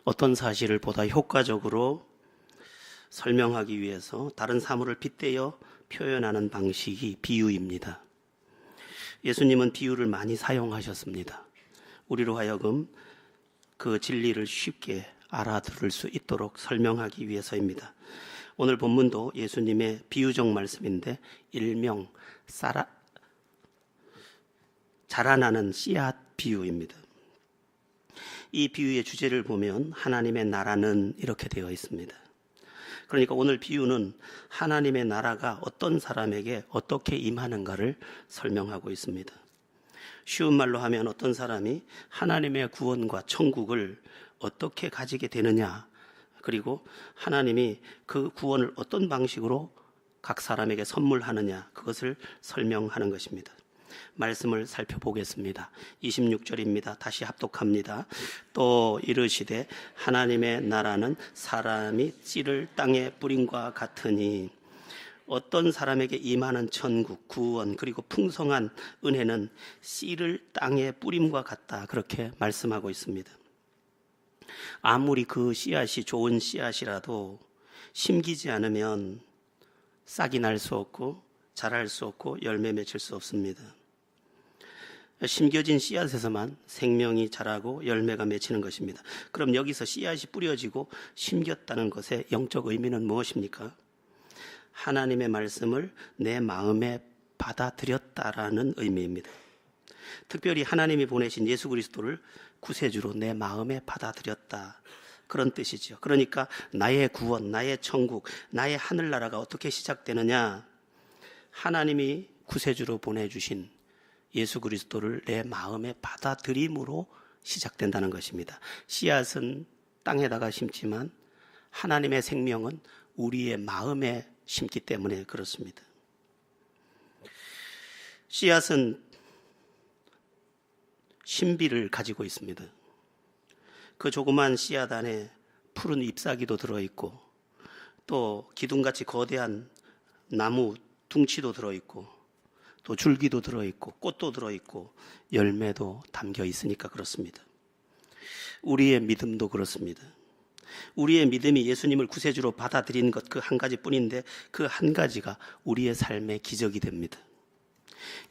어떤 사실을 보다 효과적으로 설명하기 위해서 다른 사물을 빗대어 표현하는 방식이 비유입니다. 예수님은 비유를 많이 사용하셨습니다. 우리로 하여금 그 진리를 쉽게 알아들을 수 있도록 설명하기 위해서입니다. 오늘 본문도 예수님의 비유적 말씀인데 일명 자라나는 씨앗 비유입니다. 이 비유의 주제를 보면 하나님의 나라는 이렇게 되어 있습니다. 그러니까 오늘 비유는 하나님의 나라가 어떤 사람에게 어떻게 임하는가를 설명하고 있습니다. 쉬운 말로 하면 어떤 사람이 하나님의 구원과 천국을 어떻게 가지게 되느냐, 그리고 하나님이 그 구원을 어떤 방식으로 각 사람에게 선물하느냐, 그것을 설명하는 것입니다. 말씀을 살펴보겠습니다. 26절입니다. 다시 합독합니다. 또 이르시되 하나님의 나라는 사람이 씨를 땅에 뿌림과 같으니 어떤 사람에게 임하는 천국, 구원, 그리고 풍성한 은혜는 씨를 땅에 뿌림과 같다. 그렇게 말씀하고 있습니다. 아무리 그 씨앗이 좋은 씨앗이라도 심기지 않으면 싹이 날 수 없고 자랄 수 없고 열매 맺을 수 없습니다. 심겨진 씨앗에서만 생명이 자라고 열매가 맺히는 것입니다. 그럼 여기서 씨앗이 뿌려지고 심겼다는 것의 영적 의미는 무엇입니까? 하나님의 말씀을 내 마음에 받아들였다라는 의미입니다. 특별히 하나님이 보내신 예수 그리스도를 구세주로 내 마음에 받아들였다, 그런 뜻이죠. 그러니까 나의 구원, 나의 천국, 나의 하늘나라가 어떻게 시작되느냐? 하나님이 구세주로 보내주신 예수 그리스도를 내 마음에 받아들임으로 시작된다는 것입니다. 씨앗은 땅에다가 심지만 하나님의 생명은 우리의 마음에 심기 때문에 그렇습니다. 씨앗은 신비를 가지고 있습니다. 그 조그만 씨앗 안에 푸른 잎사귀도 들어있고 또 기둥같이 거대한 나무 둥치도 들어있고 또 줄기도 들어있고 꽃도 들어있고 열매도 담겨 있으니까 그렇습니다. 우리의 믿음도 그렇습니다. 우리의 믿음이 예수님을 구세주로 받아들인 것 그 한 가지뿐인데 그 한 가지가 우리의 삶의 기적이 됩니다.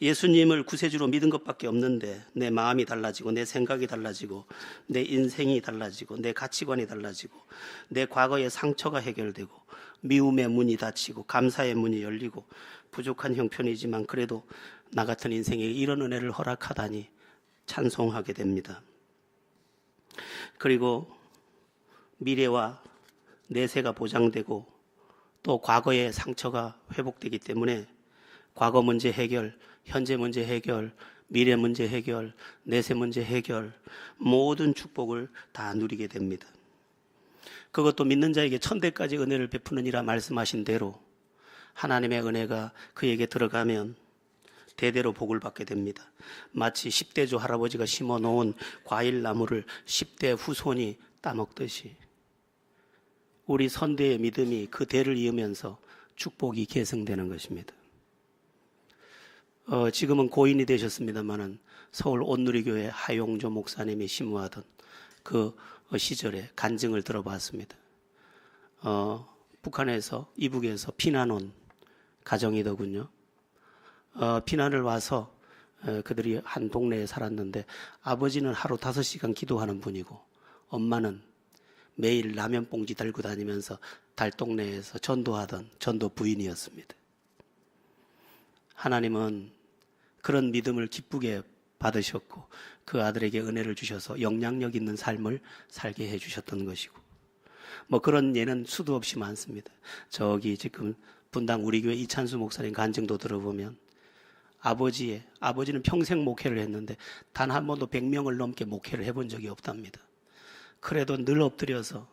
예수님을 구세주로 믿은 것밖에 없는데 내 마음이 달라지고 내 생각이 달라지고 내 인생이 달라지고 내 가치관이 달라지고 내 과거의 상처가 해결되고 미움의 문이 닫히고 감사의 문이 열리고 부족한 형편이지만 그래도 나 같은 인생에 이런 은혜를 허락하다니 찬송하게 됩니다. 그리고 미래와 내세가 보장되고 또 과거의 상처가 회복되기 때문에 과거 문제 해결, 현재 문제 해결, 미래 문제 해결, 내세 문제 해결, 모든 축복을 다 누리게 됩니다. 그것도 믿는 자에게 천대까지 은혜를 베푸느니라 말씀하신 대로 하나님의 은혜가 그에게 들어가면 대대로 복을 받게 됩니다. 마치 10대조 할아버지가 심어놓은 과일나무를 10대 후손이 따먹듯이 우리 선대의 믿음이 그 대를 이으면서 축복이 계승되는 것입니다. 지금은 고인이 되셨습니다마는 서울 온누리교회 하용조 목사님이 심무하던 그 시절에 간증을 들어봤습니다. 북한에서 이북에서 피난 온 가정이더군요. 피난을 와서 그들이 한 동네에 살았는데 아버지는 하루 5시간 기도하는 분이고 엄마는 매일 라면 봉지 들고 다니면서 달동네에서 전도하던 전도 부인이었습니다. 하나님은 그런 믿음을 기쁘게 받으셨고 그 아들에게 은혜를 주셔서 영향력 있는 삶을 살게 해주셨던 것이고 그런 예는 수도 없이 많습니다. 저기 지금 분당 우리 교회 이찬수 목사님 간증도 들어보면 아버지는 평생 목회를 했는데 단 한 번도 100명을 넘게 목회를 해본 적이 없답니다. 그래도 늘 엎드려서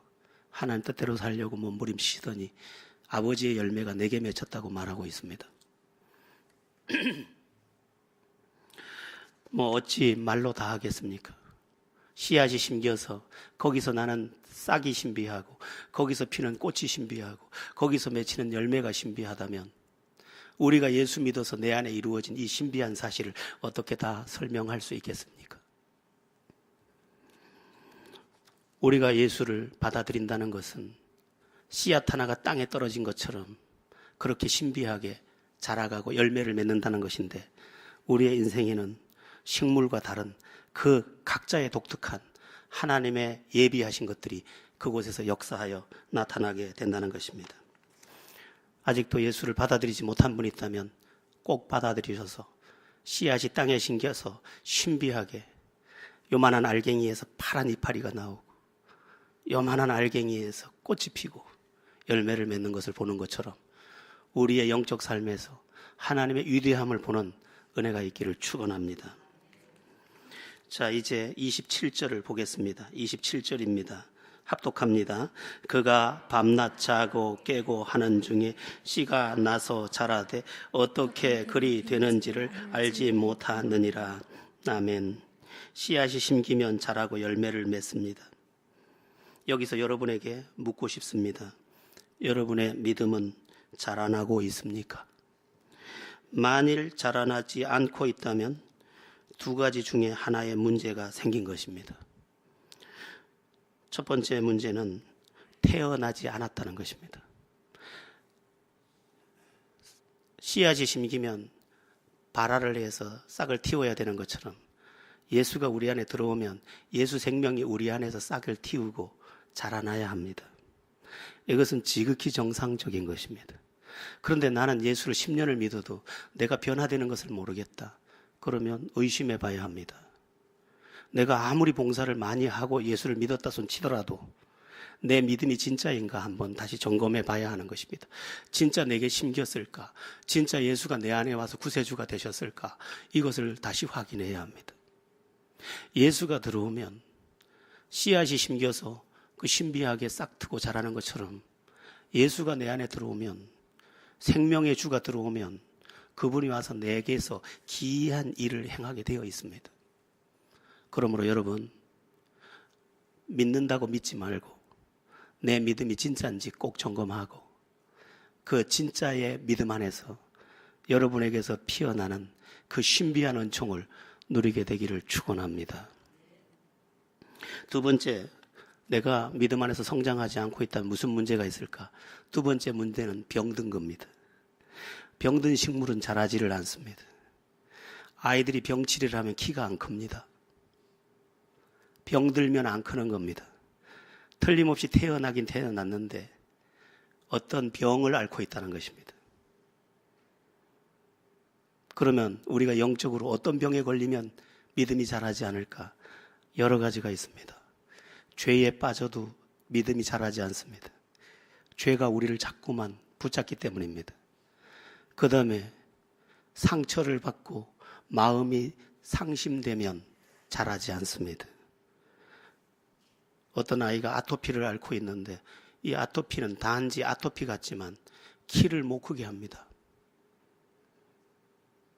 하나님 뜻대로 살려고 몸부림치시더니 아버지의 열매가 내게 맺혔다고 말하고 있습니다. 어찌 말로 다 하겠습니까? 씨앗이 심겨서 거기서 나는 싹이 신비하고 거기서 피는 꽃이 신비하고 거기서 맺히는 열매가 신비하다면 우리가 예수 믿어서 내 안에 이루어진 이 신비한 사실을 어떻게 다 설명할 수 있겠습니까? 우리가 예수를 받아들인다는 것은 씨앗 하나가 땅에 떨어진 것처럼 그렇게 신비하게 자라가고 열매를 맺는다는 것인데, 우리의 인생에는 식물과 다른 그 각자의 독특한 하나님의 예비하신 것들이 그곳에서 역사하여 나타나게 된다는 것입니다. 아직도 예수를 받아들이지 못한 분이 있다면 꼭 받아들이셔서 씨앗이 땅에 심겨서 신비하게 요만한 알갱이에서 파란 이파리가 나오고 요만한 알갱이에서 꽃이 피고 열매를 맺는 것을 보는 것처럼 우리의 영적 삶에서 하나님의 위대함을 보는 은혜가 있기를 축원합니다. 자, 이제 27절을 보겠습니다. 27절입니다. 합독합니다. 그가 밤낮 자고 깨고 하는 중에 씨가 나서 자라되 어떻게 그리 되는지를 알지 못하느니라. 아멘. 씨앗이 심기면 자라고 열매를 맺습니다. 여기서 여러분에게 묻고 싶습니다. 여러분의 믿음은 자라나고 있습니까? 만일 자라나지 않고 있다면 두 가지 중에 하나의 문제가 생긴 것입니다. 첫 번째 문제는 태어나지 않았다는 것입니다. 씨앗이 심기면 발화를 해서 싹을 틔워야 되는 것처럼 예수가 우리 안에 들어오면 예수 생명이 우리 안에서 싹을 틔우고 자라나야 합니다. 이것은 지극히 정상적인 것입니다. 그런데 나는 예수를 10년을 믿어도 내가 변화되는 것을 모르겠다. 그러면 의심해 봐야 합니다. 내가 아무리 봉사를 많이 하고 예수를 믿었다 손 치더라도 내 믿음이 진짜인가 한번 다시 점검해 봐야 하는 것입니다. 진짜 내게 심겼을까? 진짜 예수가 내 안에 와서 구세주가 되셨을까? 이것을 다시 확인해야 합니다. 예수가 들어오면 씨앗이 심겨서 그 신비하게 싹 트고 자라는 것처럼 예수가 내 안에 들어오면, 생명의 주가 들어오면 그분이 와서 내게서 기이한 일을 행하게 되어 있습니다. 그러므로 여러분, 믿는다고 믿지 말고 내 믿음이 진짜인지 꼭 점검하고 그 진짜의 믿음 안에서 여러분에게서 피어나는 그 신비한 은총을 누리게 되기를 축원합니다. 두 번째, 내가 믿음 안에서 성장하지 않고 있다면 무슨 문제가 있을까? 두 번째 문제는 병든 겁니다. 병든 식물은 자라지를 않습니다. 아이들이 병치레를 하면 키가 안 큽니다. 병들면 안 크는 겁니다. 틀림없이 태어나긴 태어났는데 어떤 병을 앓고 있다는 것입니다. 그러면 우리가 영적으로 어떤 병에 걸리면 믿음이 자라지 않을까? 여러 가지가 있습니다. 죄에 빠져도 믿음이 자라지 않습니다. 죄가 우리를 자꾸만 붙잡기 때문입니다. 그 다음에 상처를 받고 마음이 상심되면 자라지 않습니다. 어떤 아이가 아토피를 앓고 있는데 이 아토피는 단지 아토피 같지만 키를 못 크게 합니다.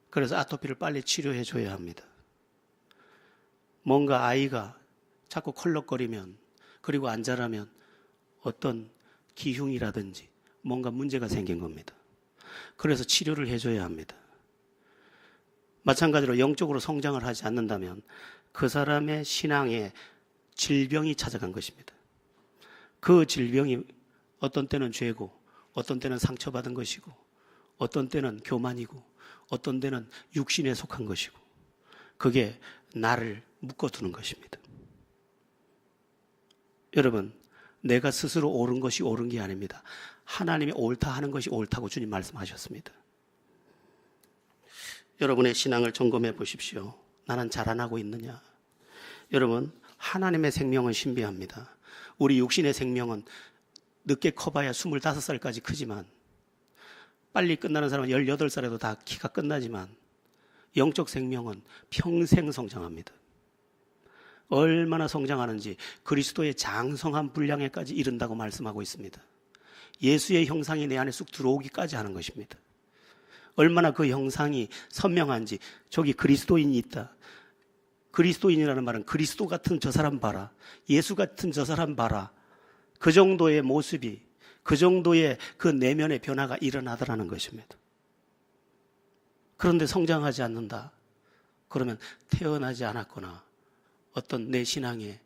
그래서 아토피를 빨리 치료해 줘야 합니다. 뭔가 아이가 자꾸 컬럭거리면, 그리고 안 자라면 어떤 기흉이라든지 뭔가 문제가 생긴 겁니다. 그래서 치료를 해줘야 합니다. 마찬가지로 영적으로 성장을 하지 않는다면 그 사람의 신앙에 질병이 찾아간 것입니다. 그 질병이 어떤 때는 죄고, 어떤 때는 상처받은 것이고, 어떤 때는 교만이고, 어떤 때는 육신에 속한 것이고, 그게 나를 묶어두는 것입니다. 여러분, 내가 스스로 옳은 것이 옳은 게 아닙니다. 하나님이 옳다 하는 것이 옳다고 주님 말씀하셨습니다. 여러분의 신앙을 점검해 보십시오. 나는 자라나고 있느냐? 여러분, 하나님의 생명은 신비합니다. 우리 육신의 생명은 늦게 커봐야 25살까지 크지만, 빨리 끝나는 사람은 18살에도 다 키가 끝나지만, 영적 생명은 평생 성장합니다. 얼마나 성장하는지 그리스도의 장성한 분량에까지 이른다고 말씀하고 있습니다. 예수의 형상이 내 안에 쑥 들어오기까지 하는 것입니다. 얼마나 그 형상이 선명한지, 저기 그리스도인이 있다. 그리스도인이라는 말은 그리스도 같은 저 사람 봐라, 예수 같은 저 사람 봐라, 그 정도의 모습이, 그 정도의 그 내면의 변화가 일어나더라는 것입니다. 그런데 성장하지 않는다. 그러면 태어나지 않았거나 어떤 내 신앙에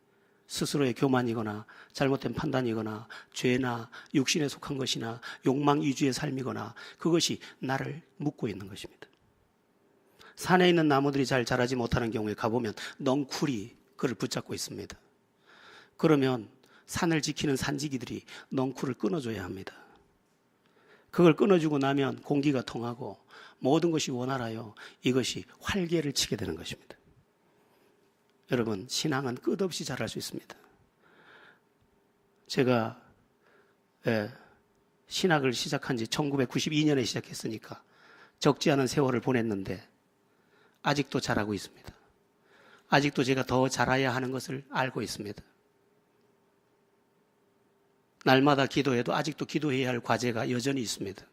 스스로의 교만이거나 잘못된 판단이거나 죄나 육신에 속한 것이나 욕망 위주의 삶이거나 그것이 나를 묶고 있는 것입니다. 산에 있는 나무들이 잘 자라지 못하는 경우에 가보면 넝쿨이 그를 붙잡고 있습니다. 그러면 산을 지키는 산지기들이 넝쿨을 끊어줘야 합니다. 그걸 끊어주고 나면 공기가 통하고 모든 것이 원활하여 이것이 활개를 치게 되는 것입니다. 여러분, 신앙은 끝없이 자랄 수 있습니다. 제가 신학을 시작한 지 1992년에 시작했으니까 적지 않은 세월을 보냈는데 아직도 자라고 있습니다. 아직도 제가 더 자라야 하는 것을 알고 있습니다. 날마다 기도해도 아직도 기도해야 할 과제가 여전히 있습니다.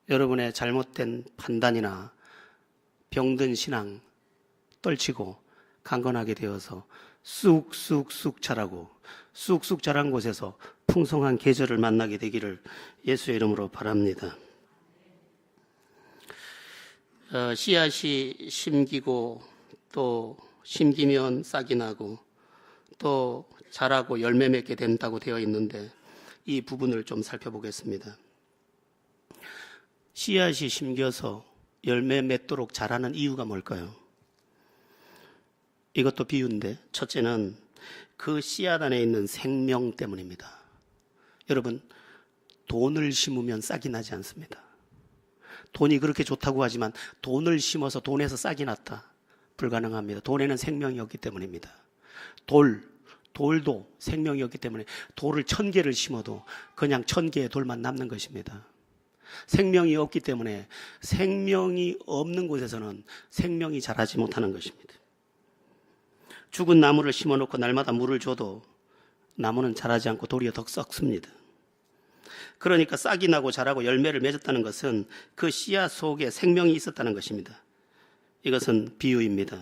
여러분의 잘못된 판단이나 병든 신앙 떨치고 강건하게 되어서 쑥쑥쑥 자라고 쑥쑥 자란 곳에서 풍성한 계절을 만나게 되기를 예수의 이름으로 바랍니다. 씨앗이 심기고 또 심기면 싹이 나고 또 자라고 열매 맺게 된다고 되어 있는데 이 부분을 좀 살펴보겠습니다. 씨앗이 심겨서 열매 맺도록 자라는 이유가 뭘까요? 이것도 비유인데 첫째는 그 씨앗 안에 있는 생명 때문입니다. 여러분, 돈을 심으면 싹이 나지 않습니다. 돈이 그렇게 좋다고 하지만 돈을 심어서 돈에서 싹이 났다. 불가능합니다. 돈에는 생명이 없기 때문입니다. 돌도 생명이 없기 때문에 돌을 1000개를 심어도 그냥 1000개의 돌만 남는 것입니다. 생명이 없기 때문에 생명이 없는 곳에서는 생명이 자라지 못하는 것입니다. 죽은 나무를 심어놓고 날마다 물을 줘도 나무는 자라지 않고 도리어 더 썩습니다. 그러니까 싹이 나고 자라고 열매를 맺었다는 것은 그 씨앗 속에 생명이 있었다는 것입니다. 이것은 비유입니다.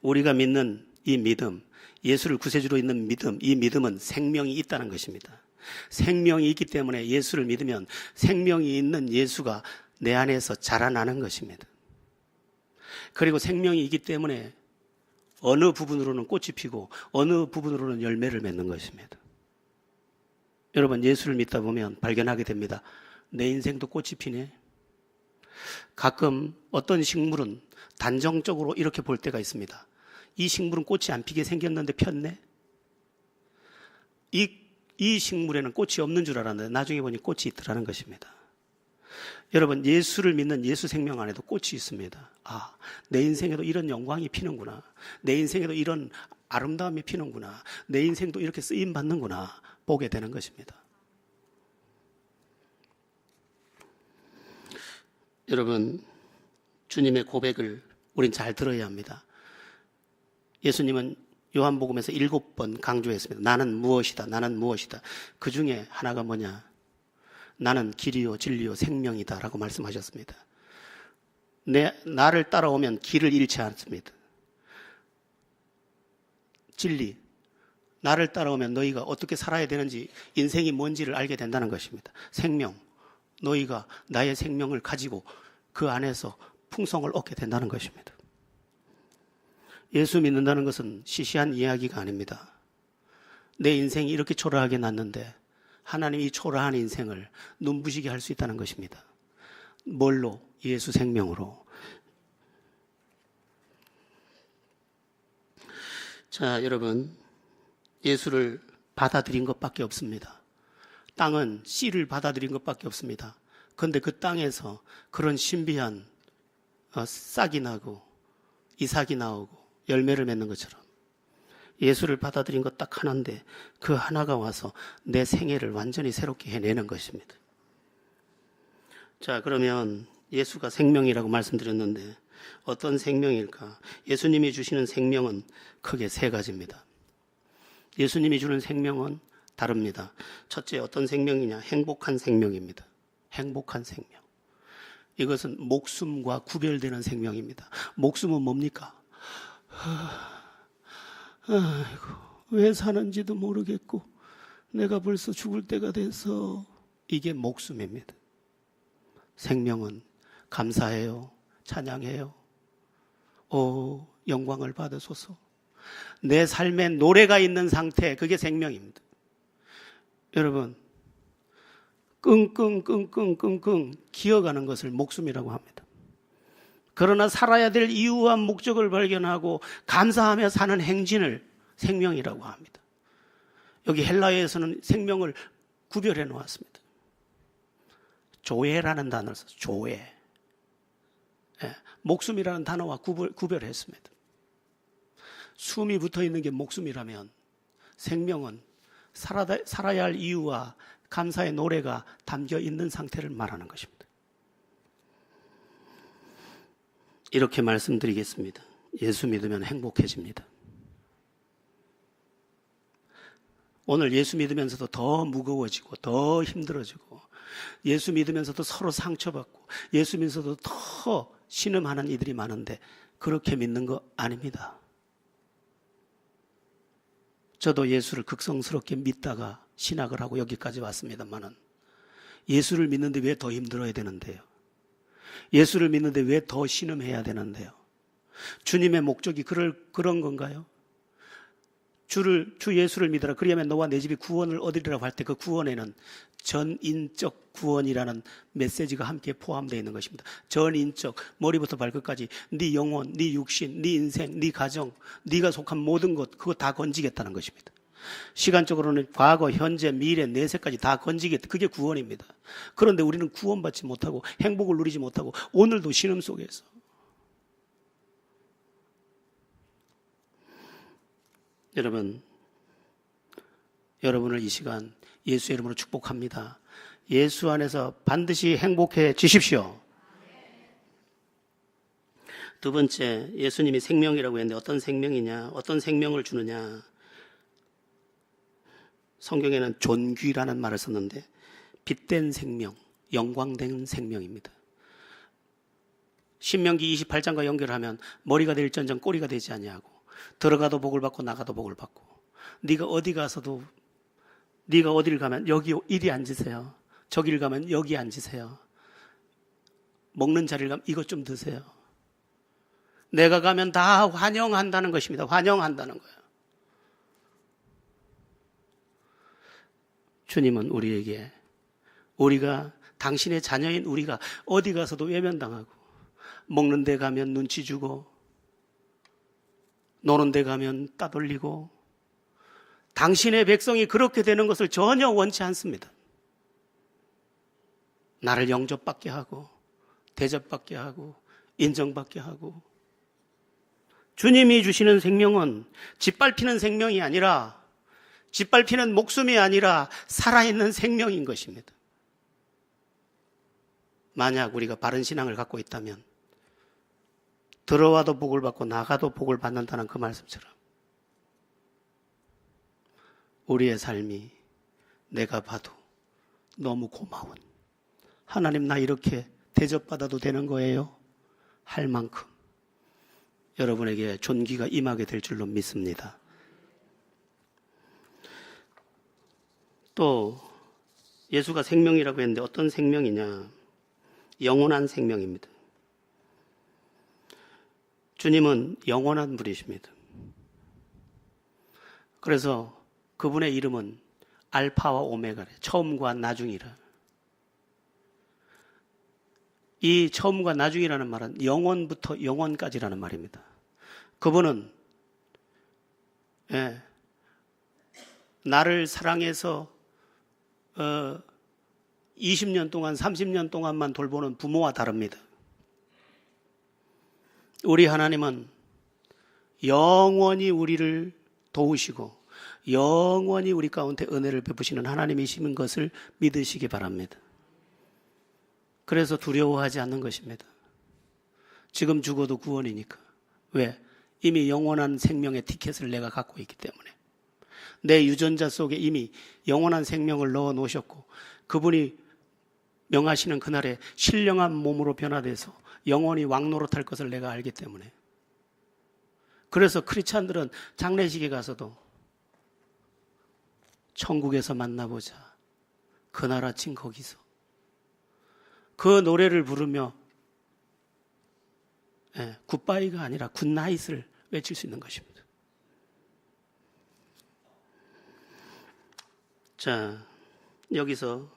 우리가 믿는 이 믿음, 예수를 구세주로 있는 믿음, 이 믿음은 생명이 있다는 것입니다. 생명이 있기 때문에 예수를 믿으면 생명이 있는 예수가 내 안에서 자라나는 것입니다. 그리고 생명이 있기 때문에 어느 부분으로는 꽃이 피고 어느 부분으로는 열매를 맺는 것입니다. 여러분, 예수를 믿다 보면 발견하게 됩니다. 내 인생도 꽃이 피네. 가끔 어떤 식물은 단정적으로 이렇게 볼 때가 있습니다. 이 식물은 꽃이 안 피게 생겼는데 폈네. 이 식물에는 꽃이 없는 줄 알았는데 나중에 보니 꽃이 있더라는 것입니다. 여러분, 예수를 믿는 예수 생명 안에도 꽃이 있습니다. 아, 내 인생에도 이런 영광이 피는구나. 내 인생에도 이런 아름다움이 피는구나. 내 인생도 이렇게 쓰임 받는구나. 보게 되는 것입니다. 여러분, 주님의 고백을 우린 잘 들어야 합니다. 예수님은 요한복음에서 7번 강조했습니다. 나는 무엇이다. 나는 무엇이다. 그 중에 하나가 뭐냐? 나는 길이요 진리요 생명이다 라고 말씀하셨습니다. 나를 따라오면 길을 잃지 않습니다. 진리, 나를 따라오면 너희가 어떻게 살아야 되는지, 인생이 뭔지를 알게 된다는 것입니다. 생명, 너희가 나의 생명을 가지고 그 안에서 풍성을 얻게 된다는 것입니다. 예수 믿는다는 것은 시시한 이야기가 아닙니다. 내 인생이 이렇게 초라하게 났는데 하나님이 이 초라한 인생을 눈부시게 할 수 있다는 것입니다. 뭘로? 예수 생명으로. 자, 여러분, 예수를 받아들인 것밖에 없습니다. 땅은 씨를 받아들인 것밖에 없습니다. 그런데 그 땅에서 그런 신비한 싹이 나고 이삭이 나오고 열매를 맺는 것처럼 예수를 받아들인 것 딱 하나인데 그 하나가 와서 내 생애를 완전히 새롭게 해내는 것입니다. 자, 그러면 예수가 생명이라고 말씀드렸는데 어떤 생명일까? 예수님이 주시는 생명은 크게 세 가지입니다. 예수님이 주는 생명은 다릅니다. 첫째, 어떤 생명이냐? 행복한 생명입니다. 행복한 생명. 이것은 목숨과 구별되는 생명입니다. 목숨은 뭡니까? 아이고, 왜 사는지도 모르겠고 내가 벌써 죽을 때가 돼서, 이게 목숨입니다. 생명은 감사해요. 찬양해요. 오, 영광을 받으소서. 내 삶에 노래가 있는 상태, 그게 생명입니다. 여러분, 끙끙 기어가는 것을 목숨이라고 합니다. 그러나 살아야 될 이유와 목적을 발견하고 감사하며 사는 행진을 생명이라고 합니다. 여기 헬라어에서는 생명을 구별해 놓았습니다. 조회라는 단어를 써서 조회. 목숨이라는 단어와 구별했습니다. 숨이 붙어 있는 게 목숨이라면 생명은 살아야 할 이유와 감사의 노래가 담겨 있는 상태를 말하는 것입니다. 이렇게 말씀드리겠습니다. 예수 믿으면 행복해집니다. 오늘 예수 믿으면서도 더 무거워지고 더 힘들어지고 예수 믿으면서도 서로 상처받고 예수 믿으면서도 더 신음하는 이들이 많은데 그렇게 믿는 거 아닙니다. 저도 예수를 극성스럽게 믿다가 신학을 하고 여기까지 왔습니다만은 예수를 믿는데 왜 더 힘들어야 되는데요? 예수를 믿는데 왜 더 신음해야 되는데요? 주님의 목적이 그런 건가요? 주 예수를 믿어라. 그리하면 너와 내 집이 구원을 얻으리라고 할 때 그 구원에는 전인적 구원이라는 메시지가 함께 포함되어 있는 것입니다. 전인적, 머리부터 발끝까지 네 영혼, 네 육신, 네 인생, 네 가정, 네가 속한 모든 것, 그거 다 건지겠다는 것입니다. 시간적으로는 과거, 현재, 미래, 내세까지 다 건지겠다. 그게 구원입니다. 그런데 우리는 구원받지 못하고 행복을 누리지 못하고 오늘도 신음 속에서 여러분을 이 시간 예수의 이름으로 축복합니다. 예수 안에서 반드시 행복해지십시오. 두 번째, 예수님이 생명이라고 했는데 어떤 생명이냐, 어떤 생명을 주느냐. 성경에는 존귀라는 말을 썼는데 빛된 생명, 영광된 생명입니다. 신명기 28장과 연결하면 머리가 될지언정 꼬리가 되지 아니하고 들어가도 복을 받고 나가도 복을 받고 네가 어디 가서도 네가 어디를 가면 여기 이리 앉으세요. 저기를 가면 여기 앉으세요. 먹는 자리를 가면 이것 좀 드세요. 내가 가면 다 환영한다는 것입니다. 환영한다는 거예요. 주님은 우리에게 우리가 당신의 자녀인 우리가 어디 가서도 외면당하고 먹는 데 가면 눈치 주고 노는 데 가면 따돌리고 당신의 백성이 그렇게 되는 것을 전혀 원치 않습니다. 나를 영접받게 하고 대접받게 하고 인정받게 하고 주님이 주시는 생명은 짓밟히는 생명이 아니라 짓밟히는 목숨이 아니라 살아있는 생명인 것입니다. 만약 우리가 바른 신앙을 갖고 있다면 들어와도 복을 받고 나가도 복을 받는다는 그 말씀처럼 우리의 삶이 내가 봐도 너무 고마운 하나님 나 이렇게 대접받아도 되는 거예요? 할 만큼 여러분에게 존귀가 임하게 될 줄로 믿습니다. 또 예수가 생명이라고 했는데 어떤 생명이냐? 영원한 생명입니다. 주님은 영원한 분이십니다. 그래서 그분의 이름은 알파와 오메가래, 처음과 나중이라. 이 처음과 나중이라는 말은 영원부터 영원까지라는 말입니다. 그분은 나를 사랑해서 20년 동안 30년 동안만 돌보는 부모와 다릅니다. 우리 하나님은 영원히 우리를 도우시고 영원히 우리 가운데 은혜를 베푸시는 하나님이신 것을 믿으시기 바랍니다. 그래서 두려워하지 않는 것입니다. 지금 죽어도 구원이니까. 왜? 이미 영원한 생명의 티켓을 내가 갖고 있기 때문에. 내 유전자 속에 이미 영원한 생명을 넣어 놓으셨고 그분이 명하시는 그날에 신령한 몸으로 변화돼서 영원히 왕노릇할 것을 내가 알기 때문에. 그래서 크리스찬들은 장례식에 가서도 천국에서 만나보자. 그날 아침 거기서. 그 노래를 부르며 굿바이가 아니라 굿나잇을 외칠 수 있는 것입니다. 자, 여기서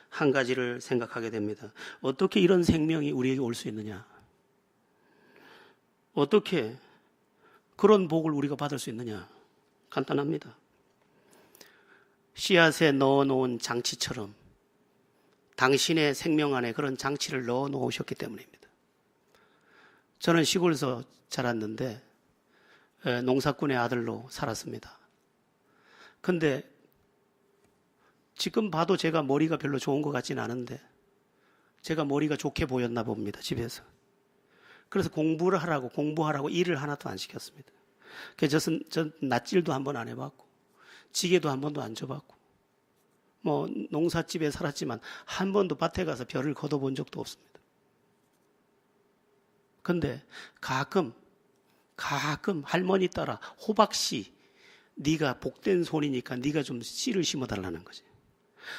한 가지를 생각하게 됩니다. 어떻게 이런 생명이 우리에게 올 수 있느냐? 어떻게 그런 복을 우리가 받을 수 있느냐? 간단합니다. 씨앗에 넣어놓은 장치처럼 당신의 생명 안에 그런 장치를 넣어놓으셨기 때문입니다. 저는 시골에서 자랐는데 농사꾼의 아들로 살았습니다. 근데 지금 봐도 제가 머리가 별로 좋은 것 같진 않은데 제가 머리가 좋게 보였나 봅니다, 집에서. 그래서 공부하라고 일을 하나도 안 시켰습니다. 그래서 전 낫질도 한 번 안 해봤고 지게도 한 번도 안 져봤고 뭐 농사집에 살았지만 한 번도 밭에 가서 벼를 걷어본 적도 없습니다. 근데 가끔 할머니 따라 호박씨, 네가 복된 손이니까 네가 좀 씨를 심어달라는 거지.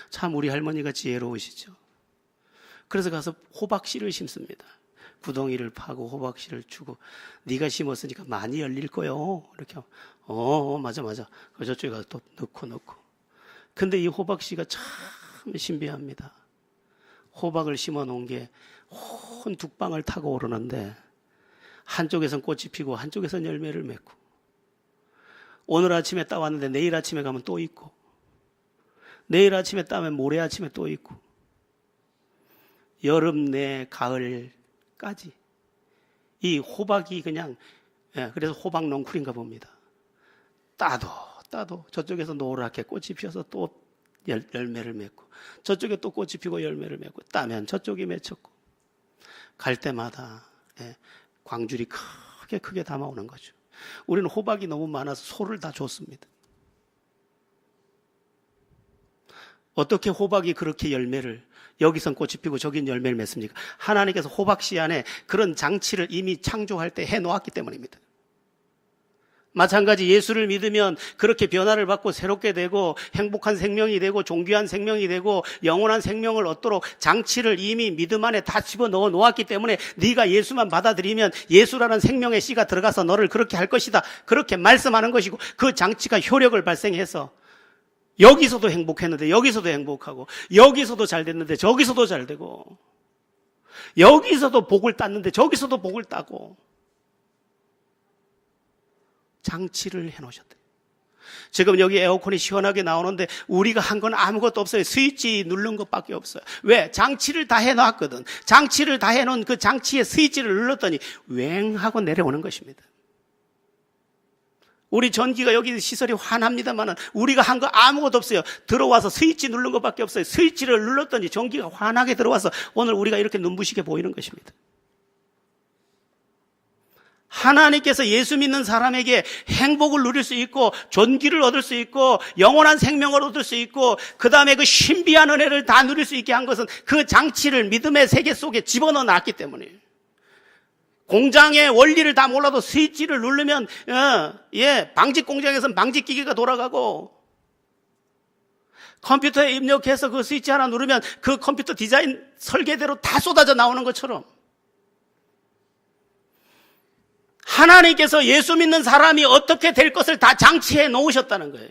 참 우리 할머니가 지혜로우시죠. 그래서 가서 호박씨를 심습니다. 구덩이를 파고 호박씨를 주고 네가 심었으니까 많이 열릴 거요. 이렇게 맞아. 저쪽에 가서 또 넣고. 근데 이 호박씨가 참 신비합니다. 호박을 심어 놓은 게 온 둑방을 타고 오르는데 한쪽에선 꽃이 피고 한쪽에선 열매를 맺고 오늘 아침에 따왔는데 내일 아침에 가면 또 있고 내일 아침에 따면 모레 아침에 또 있고 여름 내 가을까지 이 호박이 그냥 그래서 호박 넝쿨인가 봅니다. 따도 저쪽에서 노랗게 꽃이 피어서 또 열매를 맺고 저쪽에 또 꽃이 피고 열매를 맺고 따면 저쪽이 맺혔고 갈 때마다 광줄이 크게 담아오는 거죠. 우리는 호박이 너무 많아서 소를 다 줬습니다. 어떻게 호박이 그렇게 열매를 여기선 꽃이 피고 저긴 열매를 맺습니까? 하나님께서 호박씨 안에 그런 장치를 이미 창조할 때 해놓았기 때문입니다. 마찬가지 예수를 믿으면 그렇게 변화를 받고 새롭게 되고 행복한 생명이 되고 존귀한 생명이 되고 영원한 생명을 얻도록 장치를 이미 믿음 안에 다 집어넣어 놓았기 때문에 네가 예수만 받아들이면 예수라는 생명의 씨가 들어가서 너를 그렇게 할 것이다. 그렇게 말씀하는 것이고 그 장치가 효력을 발생해서 여기서도 행복했는데 여기서도 행복하고 여기서도 잘 됐는데 저기서도 잘 되고 여기서도 복을 땄는데 저기서도 복을 따고 장치를 해놓으셨대요. 지금 여기 에어컨이 시원하게 나오는데 우리가 한 건 아무것도 없어요. 스위치 누른 것밖에 없어요. 왜? 장치를 다 해놨거든. 장치를 다 해놓은 그 장치에 스위치를 눌렀더니 웽 하고 내려오는 것입니다. 우리 전기가 여기 시설이 환합니다만 우리가 한 거 아무것도 없어요. 들어와서 스위치 누른 것밖에 없어요. 스위치를 눌렀더니 전기가 환하게 들어와서 오늘 우리가 이렇게 눈부시게 보이는 것입니다. 하나님께서 예수 믿는 사람에게 행복을 누릴 수 있고 존귀를 얻을 수 있고 영원한 생명을 얻을 수 있고 그 다음에 그 신비한 은혜를 다 누릴 수 있게 한 것은 그 장치를 믿음의 세계 속에 집어넣어 놨기 때문이에요. 공장의 원리를 다 몰라도 스위치를 누르면 방직 공장에서는 방직 기계가 돌아가고 컴퓨터에 입력해서 그 스위치 하나 누르면 그 컴퓨터 디자인 설계대로 다 쏟아져 나오는 것처럼 하나님께서 예수 믿는 사람이 어떻게 될 것을 다 장치해 놓으셨다는 거예요.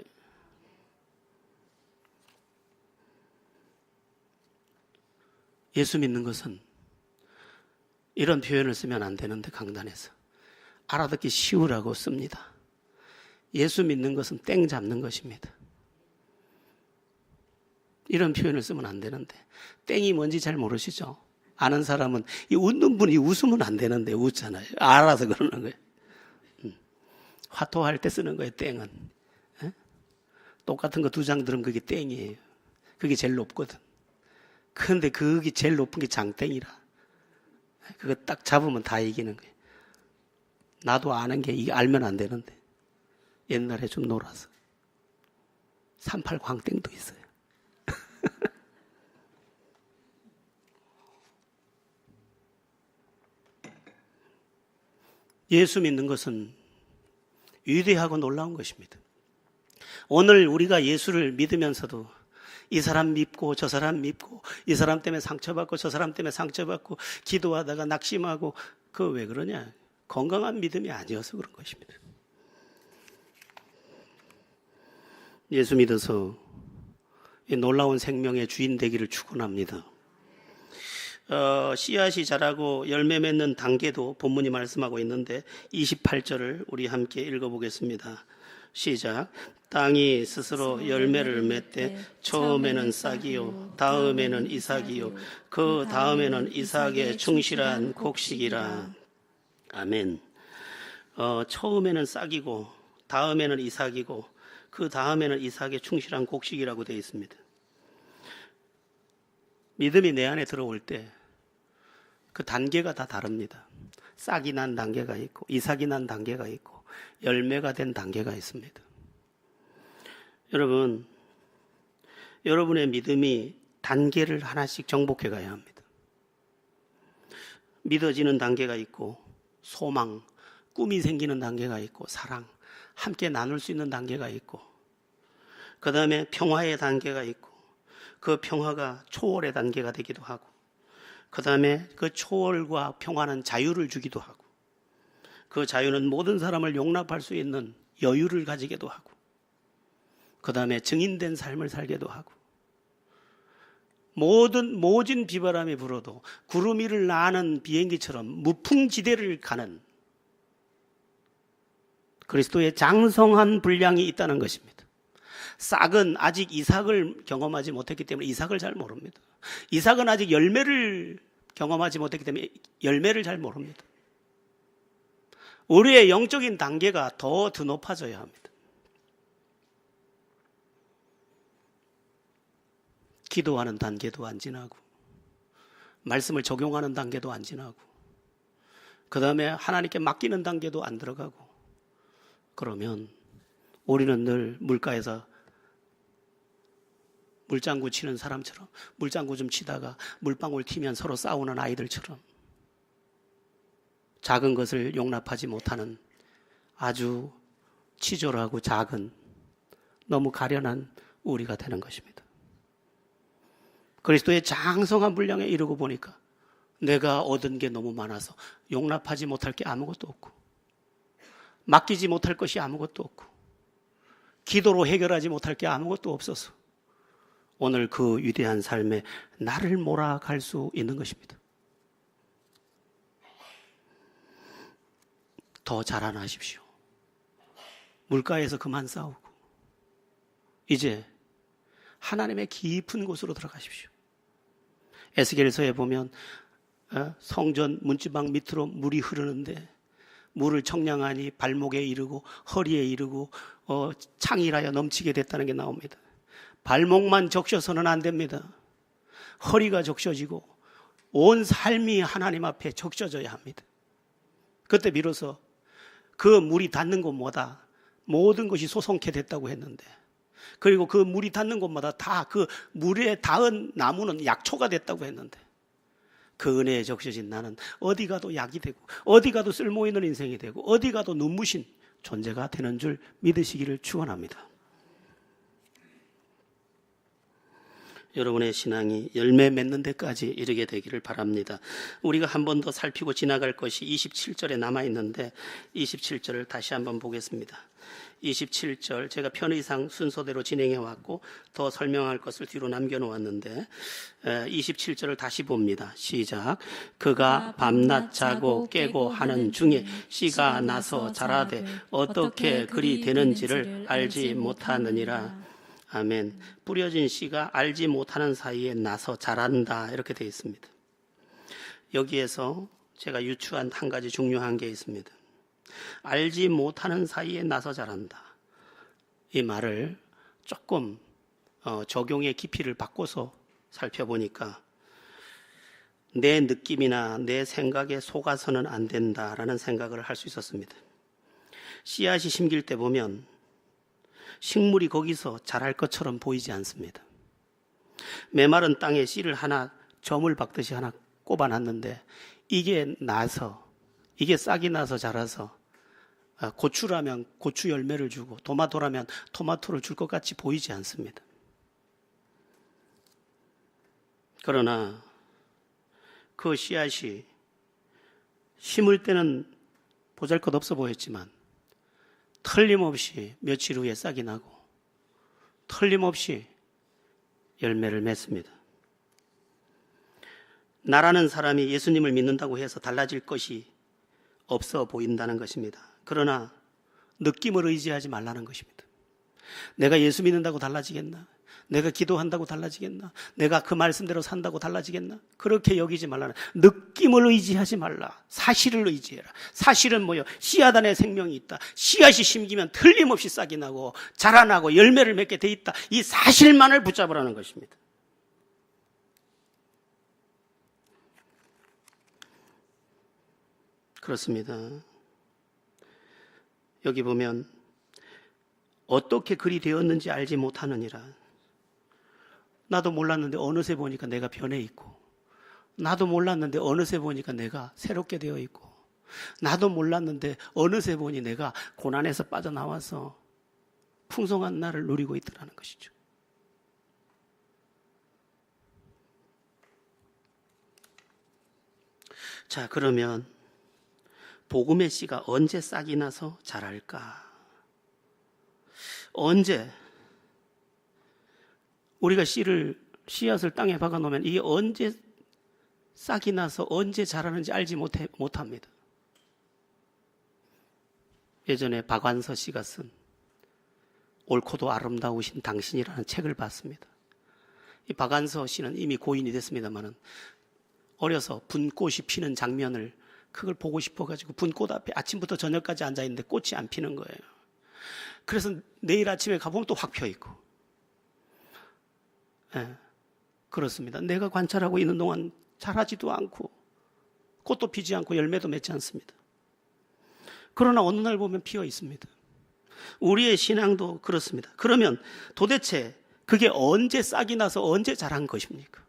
예수 믿는 것은 이런 표현을 쓰면 안 되는데 강단에서 알아듣기 쉬우라고 씁니다. 예수 믿는 것은 땡 잡는 것입니다. 이런 표현을 쓰면 안 되는데 땡이 뭔지 잘 모르시죠? 아는 사람은 이 웃는 분이 웃으면 안 되는데 웃잖아요. 알아서 그러는 거예요. 화토할 때 쓰는 거예요. 땡은. 똑같은 거 두 장 들으면 그게 땡이에요. 그게 제일 높거든. 그런데 그게 제일 높은 게 장땡이라. 그거 딱 잡으면 다 이기는 거예요. 나도 아는 게 이게 알면 안 되는데 옛날에 좀 놀아서 38 광땡도 있어요. 예수 믿는 것은 위대하고 놀라운 것입니다. 오늘 우리가 예수를 믿으면서도 이 사람 믿고 저 사람 믿고 이 사람 때문에 상처받고 저 사람 때문에 상처받고 기도하다가 낙심하고 그거 왜 그러냐? 건강한 믿음이 아니어서 그런 것입니다. 예수 믿어서 이 놀라운 생명의 주인 되기를 축원합니다. 씨앗이 자라고 열매 맺는 단계도 본문이 말씀하고 있는데 28절을 우리 함께 읽어보겠습니다. 시작. 땅이 스스로 열매를 맺되 처음에는 싹이요 다음에는 이삭이요 그 다음에는 이삭의 충실한 곡식이라. 아멘. 처음에는 싹이고 다음에는 이삭이고 그 다음에는 이삭의 충실한 곡식이라고 되어 있습니다. 믿음이 내 안에 들어올 때 그 단계가 다 다릅니다. 싹이 난 단계가 있고 이삭이 난 단계가 있고 열매가 된 단계가 있습니다. 여러분, 여러분의 믿음이 단계를 하나씩 정복해 가야 합니다. 믿어지는 단계가 있고 소망, 꿈이 생기는 단계가 있고 사랑, 함께 나눌 수 있는 단계가 있고 그 다음에 평화의 단계가 있고 그 평화가 초월의 단계가 되기도 하고 그 다음에 그 초월과 평화는 자유를 주기도 하고 그 자유는 모든 사람을 용납할 수 있는 여유를 가지기도 하고 그 다음에 증인된 삶을 살기도 하고 모진 비바람이 불어도 구름 위를 나는 비행기처럼 무풍지대를 가는 그리스도의 장성한 분량이 있다는 것입니다. 싹은 아직 이삭을 경험하지 못했기 때문에 이삭을 잘 모릅니다. 이삭은 아직 열매를 경험하지 못했기 때문에 열매를 잘 모릅니다. 우리의 영적인 단계가 더 높아져야 합니다. 기도하는 단계도 안 지나고 말씀을 적용하는 단계도 안 지나고 그 다음에 하나님께 맡기는 단계도 안 들어가고 그러면 우리는 늘 물가에서 물장구 치는 사람처럼 물장구 좀 치다가 물방울 튀면 서로 싸우는 아이들처럼 작은 것을 용납하지 못하는 아주 치졸하고 작은 너무 가련한 우리가 되는 것입니다. 그리스도의 장성한 분량에 이르고 보니까 내가 얻은 게 너무 많아서 용납하지 못할 게 아무것도 없고 맡기지 못할 것이 아무것도 없고 기도로 해결하지 못할 게 아무것도 없어서 오늘 그 위대한 삶에 나를 몰아갈 수 있는 것입니다. 더 자라나십시오. 물가에서 그만 싸우고 이제 하나님의 깊은 곳으로 들어가십시오. 에스겔서에 보면 성전 문지방 밑으로 물이 흐르는데 물을 청량하니 발목에 이르고 허리에 이르고 창이라여 넘치게 됐다는 게 나옵니다. 발목만 적셔서는 안 됩니다. 허리가 적셔지고 온 삶이 하나님 앞에 적셔져야 합니다. 그때 비로소 그 물이 닿는 곳마다 모든 것이 소송케 됐다고 했는데 그리고 그 물이 닿는 곳마다 다 그 물에 닿은 나무는 약초가 됐다고 했는데 그 은혜에 적셔진 나는 어디 가도 약이 되고 어디 가도 쓸모있는 인생이 되고 어디 가도 눈부신 존재가 되는 줄 믿으시기를 축원합니다. 여러분의 신앙이 열매 맺는 데까지 이르게 되기를 바랍니다. 우리가 한 번 더 살피고 지나갈 것이 27절에 남아있는데 27절을 다시 한번 보겠습니다. 27절 제가 편의상 순서대로 진행해 왔고 더 설명할 것을 뒤로 남겨놓았는데 27절을 다시 봅니다. 시작. 그가 밤낮 자고 깨고 하는 중에 씨가 나서 자라되 어떻게 그리 되는지를 알지 못하느니라. 아멘. 뿌려진 씨가 알지 못하는 사이에 나서 자란다 이렇게 되어 있습니다. 여기에서 제가 유추한 한 가지 중요한 게 있습니다. 알지 못하는 사이에 나서 자란다. 이 말을 조금 적용의 깊이를 바꿔서 살펴보니까 내 느낌이나 내 생각에 속아서는 안 된다라는 생각을 할 수 있었습니다. 씨앗이 심길 때 보면 식물이 거기서 자랄 것처럼 보이지 않습니다. 메마른 땅에 씨를 하나 점을 박듯이 하나 꼽아놨는데 이게 나서 이게 싹이 나서 자라서 고추라면 고추 열매를 주고 토마토라면 토마토를 줄 것 같이 보이지 않습니다. 그러나 그 씨앗이 심을 때는 보잘것없어 보였지만 틀림없이 며칠 후에 싹이 나고 틀림없이 열매를 맺습니다. 나라는 사람이 예수님을 믿는다고 해서 달라질 것이 없어 보인다는 것입니다. 그러나 느낌을 의지하지 말라는 것입니다. 내가 예수 믿는다고 달라지겠나? 내가 기도한다고 달라지겠나? 내가 그 말씀대로 산다고 달라지겠나? 그렇게 여기지 말라는, 느낌을 의지하지 말라. 사실을 의지해라. 사실은 뭐요? 씨앗 안에 생명이 있다. 씨앗이 심기면 틀림없이 싹이 나고 자라나고 열매를 맺게 돼 있다. 이 사실만을 붙잡으라는 것입니다. 그렇습니다. 여기 보면 어떻게 그리 되었는지 알지 못하느니라. 나도 몰랐는데 어느새 보니까 내가 변해 있고, 나도 몰랐는데 어느새 보니까 내가 새롭게 되어 있고, 나도 몰랐는데 어느새 보니 내가 고난에서 빠져나와서 풍성한 날을 누리고 있더라는 것이죠. 자, 그러면 복음의 씨가 언제 싹이 나서 자랄까? 언제? 우리가 씨앗을 땅에 박아 놓으면 이게 언제 싹이 나서 언제 자라는지 알지 못합니다. 예전에 박완서 씨가 쓴 옳고도 아름다우신 당신이라는 책을 봤습니다. 이 박완서 씨는 이미 고인이 됐습니다만은 어려서 분꽃이 피는 장면을 그걸 보고 싶어가지고 분꽃 앞에 아침부터 저녁까지 앉아있는데 꽃이 안 피는 거예요. 그래서 내일 아침에 가보면 또 확 펴있고. 예, 그렇습니다. 내가 관찰하고 있는 동안 자라지도 않고 꽃도 피지 않고 열매도 맺지 않습니다. 그러나 어느 날 보면 피어 있습니다. 우리의 신앙도 그렇습니다. 그러면 도대체 그게 언제 싹이 나서 언제 자란 것입니까?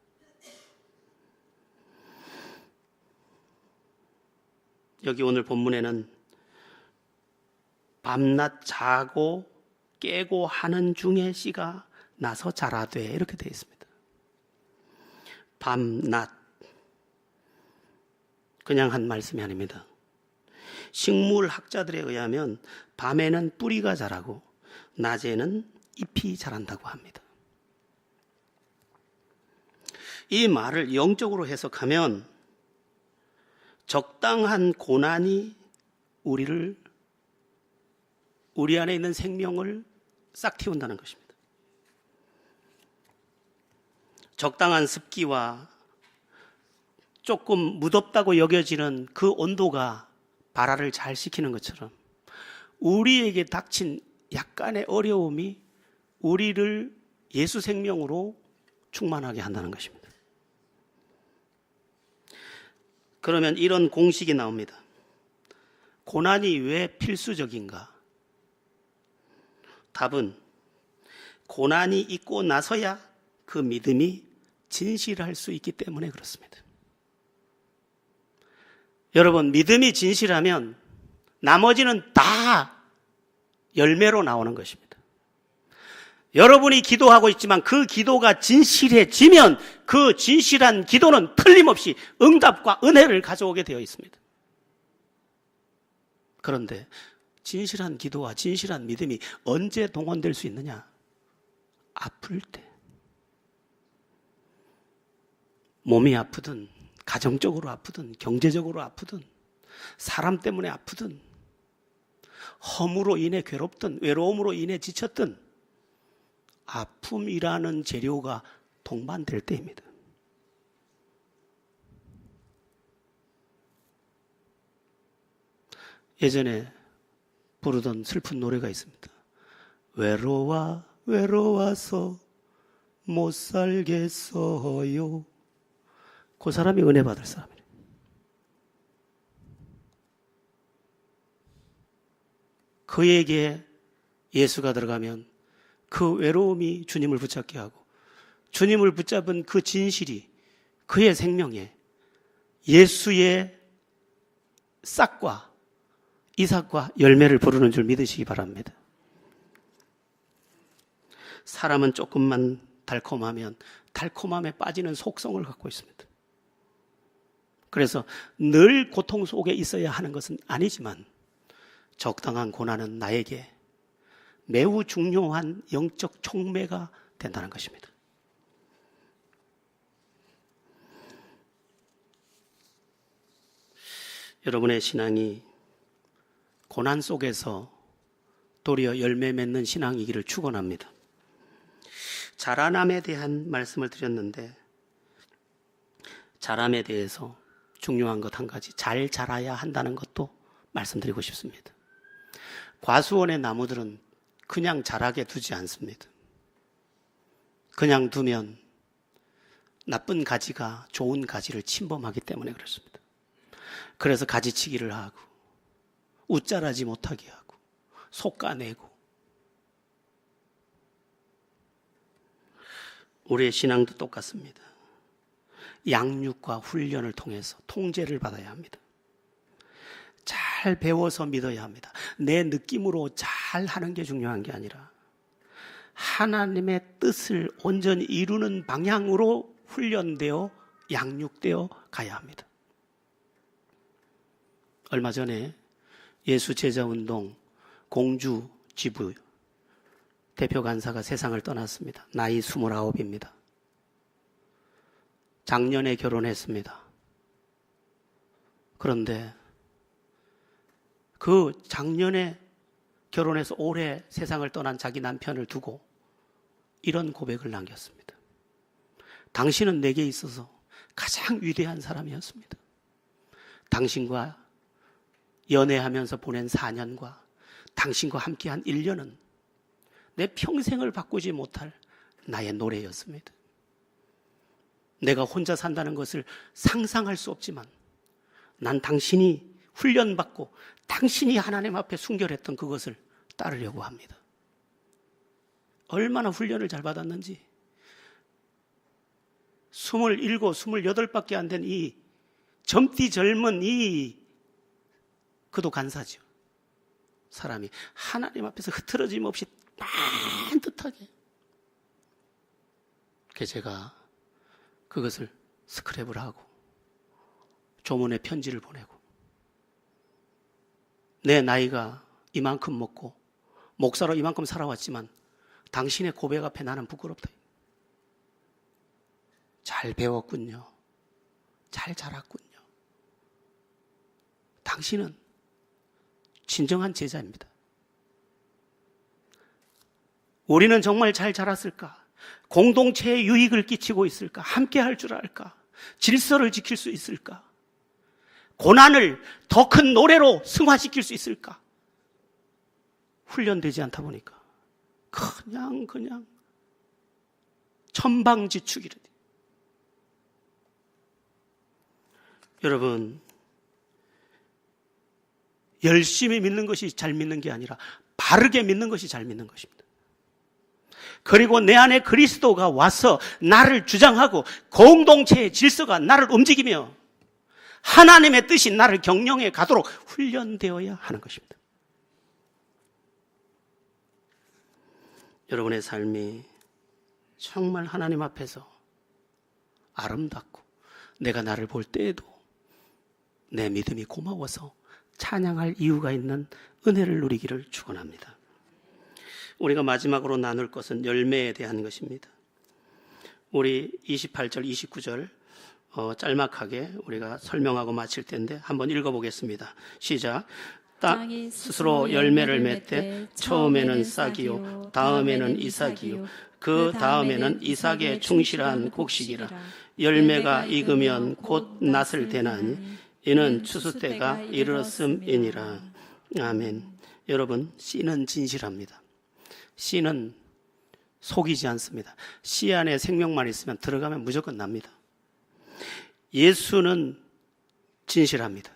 여기 오늘 본문에는 밤낮 자고 깨고 하는 중에 씨가 나서 자라되 이렇게 되어 있습니다. 밤낮, 그냥 한 말씀이 아닙니다. 식물학자들에 의하면 밤에는 뿌리가 자라고 낮에는 잎이 자란다고 합니다. 이 말을 영적으로 해석하면 적당한 고난이 우리 안에 있는 생명을 싹 틔운다는 것입니다. 적당한 습기와 조금 무덥다고 여겨지는 그 온도가 발화를 잘 시키는 것처럼 우리에게 닥친 약간의 어려움이 우리를 예수 생명으로 충만하게 한다는 것입니다. 그러면 이런 공식이 나옵니다. 고난이 왜 필수적인가? 답은 고난이 있고 나서야 그 믿음이 진실할 수 있기 때문에 그렇습니다. 여러분, 믿음이 진실하면 나머지는 다 열매로 나오는 것입니다. 여러분이 기도하고 있지만 그 기도가 진실해지면 그 진실한 기도는 틀림없이 응답과 은혜를 가져오게 되어 있습니다. 그런데 진실한 기도와 진실한 믿음이 언제 동원될 수 있느냐? 아플 때. 몸이 아프든 가정적으로 아프든 경제적으로 아프든 사람 때문에 아프든 허무로 인해 괴롭든 외로움으로 인해 지쳤든 아픔이라는 재료가 동반될 때입니다. 예전에 부르던 슬픈 노래가 있습니다. 외로워서 못 살겠어요. 그 사람이 은혜 받을 사람이에요. 그에게 예수가 들어가면 그 외로움이 주님을 붙잡게 하고 주님을 붙잡은 그 진실이 그의 생명에 예수의 싹과 이삭과 열매를 부르는 줄 믿으시기 바랍니다. 사람은 조금만 달콤하면 달콤함에 빠지는 속성을 갖고 있습니다. 그래서 늘 고통 속에 있어야 하는 것은 아니지만 적당한 고난은 나에게 매우 중요한 영적 촉매가 된다는 것입니다. 여러분의 신앙이 고난 속에서 도리어 열매 맺는 신앙이기를 축원합니다. 자라남에 대한 말씀을 드렸는데, 자람에 대해서 중요한 것 한 가지, 잘 자라야 한다는 것도 말씀드리고 싶습니다. 과수원의 나무들은 그냥 자라게 두지 않습니다. 그냥 두면 나쁜 가지가 좋은 가지를 침범하기 때문에 그렇습니다. 그래서 가지치기를 하고 웃자라지 못하게 하고 솎아내고. 우리의 신앙도 똑같습니다. 양육과 훈련을 통해서 통제를 받아야 합니다. 잘 배워서 믿어야 합니다. 내 느낌으로 잘 하는 게 중요한 게 아니라 하나님의 뜻을 온전히 이루는 방향으로 훈련되어 양육되어 가야 합니다. 얼마 전에 예수제자운동 공주 지부 대표 간사가 세상을 떠났습니다. 나이 29입니다. 작년에 결혼했습니다. 그런데 그 작년에 결혼해서 올해 세상을 떠난 자기 남편을 두고 이런 고백을 남겼습니다. 당신은 내게 있어서 가장 위대한 사람이었습니다. 당신과 연애하면서 보낸 4년과 당신과 함께한 1년은 내 평생을 바꾸지 못할 나의 노래였습니다. 내가 혼자 산다는 것을 상상할 수 없지만 난 당신이 훈련받고 당신이 하나님 앞에 순결했던 그것을 따르려고 합니다. 얼마나 훈련을 잘 받았는지. 27, 28밖에 안 된 이 젊디 젊은 이 그도 간사죠. 사람이 하나님 앞에서 흐트러짐 없이 반듯하게. 그래서 제가 그것을 스크랩을 하고 조문에 편지를 보내고 내 나이가 이만큼 먹고 목사로 이만큼 살아왔지만 당신의 고백 앞에 나는 부끄럽다. 잘 배웠군요. 잘 자랐군요. 당신은 진정한 제자입니다. 우리는 정말 잘 자랐을까? 공동체에 유익을 끼치고 있을까? 함께 할 줄 알까? 질서를 지킬 수 있을까? 고난을 더 큰 노래로 승화시킬 수 있을까? 훈련되지 않다 보니까 그냥 천방지축이래. 여러분, 열심히 믿는 것이 잘 믿는 게 아니라 바르게 믿는 것이 잘 믿는 것입니다. 그리고 내 안에 그리스도가 와서 나를 주장하고 공동체의 질서가 나를 움직이며 하나님의 뜻이 나를 경영해 가도록 훈련되어야 하는 것입니다. 여러분의 삶이 정말 하나님 앞에서 아름답고 내가 나를 볼 때에도 내 믿음이 고마워서 찬양할 이유가 있는 은혜를 누리기를 축원합니다. 우리가 마지막으로 나눌 것은 열매에 대한 것입니다. 우리 28절, 29절 짤막하게 우리가 설명하고 마칠 텐데 한번 읽어보겠습니다. 시작. 땅이 스스로 열매를 맺되 처음에는 싹이요 다음에는 이삭이요 그 다음에는 이삭의 충실한 곡식이라. 열매가 익으면 곧 낫을 대나니 이는 추수 때가 이르렀음이니라. 아멘. 여러분, 씨는 진실합니다. 씨는 속이지 않습니다. 씨 안에 생명만 있으면 들어가면 무조건 납니다. 예수는 진실합니다.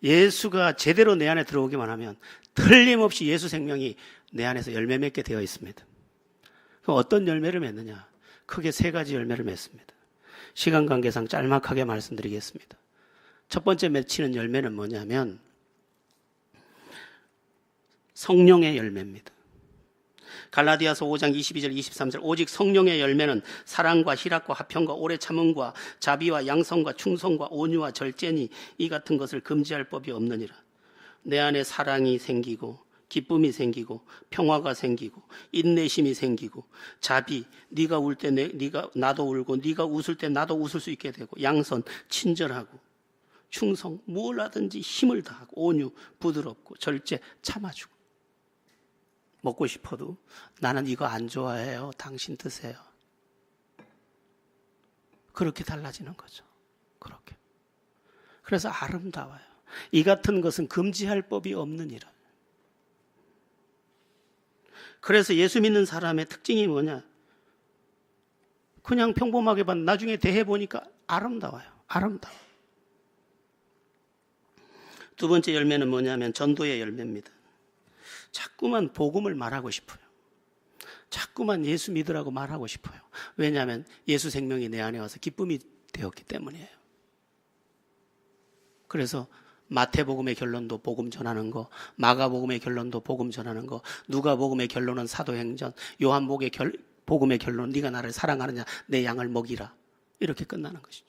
예수가 제대로 내 안에 들어오기만 하면 틀림없이 예수 생명이 내 안에서 열매 맺게 되어 있습니다. 그럼 어떤 열매를 맺느냐? 크게 3가지 열매를 맺습니다. 시간 관계상 짤막하게 말씀드리겠습니다. 첫 번째 맺히는 열매는 뭐냐면 성령의 열매입니다. 갈라디아서 5장 22절 23절 오직 성령의 열매는 사랑과 희락과 화평과 오래 참음과 자비와 양성과 충성과 온유와 절제니 이 같은 것을 금지할 법이 없느니라. 내 안에 사랑이 생기고 기쁨이 생기고 평화가 생기고 인내심이 생기고 자비, 네가 울 때 나도 울고 네가 웃을 때 나도 웃을 수 있게 되고 양선, 친절하고 충성, 뭘 하든지 힘을 다하고 온유, 부드럽고 절제, 참아주고. 먹고 싶어도 나는 이거 안 좋아해요. 당신 드세요. 그렇게 달라지는 거죠. 그렇게. 그래서 아름다워요. 이 같은 것은 금지할 법이 없는 일은. 그래서 예수 믿는 사람의 특징이 뭐냐? 그냥 평범하게 봤는데 나중에 대해 보니까 아름다워요. 아름다워. 두 번째 열매는 뭐냐면 전도의 열매입니다. 자꾸만 복음을 말하고 싶어요. 자꾸만 예수 믿으라고 말하고 싶어요. 왜냐하면 예수 생명이 내 안에 와서 기쁨이 되었기 때문이에요. 그래서 마태복음의 결론도 복음 전하는 거, 마가복음의 결론도 복음 전하는 거, 누가복음의 결론은 사도행전, 요한복음의 결론은 네가 나를 사랑하느냐, 내 양을 먹이라. 이렇게 끝나는 것이죠.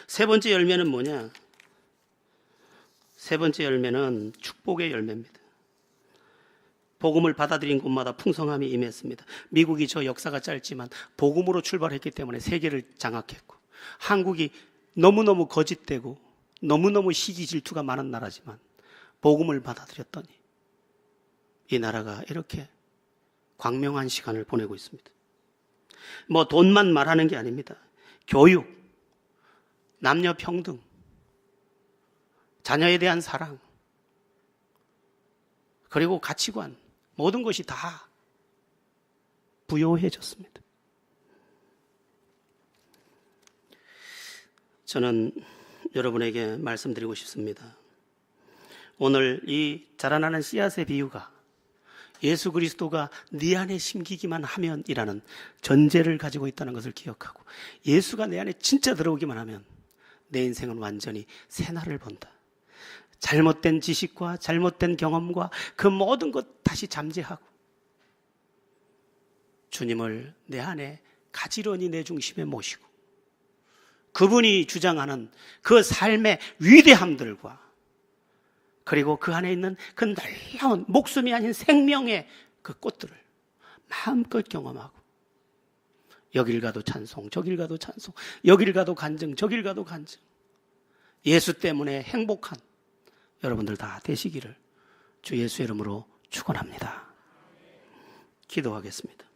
세 번째 열매는 뭐냐? 세 번째 열매는 축복의 열매입니다. 복음을 받아들인 곳마다 풍성함이 임했습니다. 미국이 저 역사가 짧지만 복음으로 출발했기 때문에 세계를 장악했고, 한국이 너무너무 거짓되고 너무너무 시기 질투가 많은 나라지만 복음을 받아들였더니 이 나라가 이렇게 광명한 시간을 보내고 있습니다. 뭐 돈만 말하는 게 아닙니다. 교육, 남녀 평등, 자녀에 대한 사랑, 그리고 가치관, 모든 것이 다 부요해졌습니다. 저는 여러분에게 말씀드리고 싶습니다. 오늘 이 자라나는 씨앗의 비유가 예수 그리스도가 네 안에 심기기만 하면이라는 전제를 가지고 있다는 것을 기억하고, 예수가 내 안에 진짜 들어오기만 하면 내 인생은 완전히 새날을 본다. 잘못된 지식과 잘못된 경험과 그 모든 것 다시 잠재하고 주님을 내 안에 가지런히 내 중심에 모시고 그분이 주장하는 그 삶의 위대함들과 그리고 그 안에 있는 그 놀라운 목숨이 아닌 생명의 그 꽃들을 마음껏 경험하고, 여길 가도 찬송, 저길 가도 찬송, 여길 가도 간증, 저길 가도 간증, 예수 때문에 행복한 여러분들 다 되시기를 주 예수의 이름으로 축원합니다. 기도하겠습니다.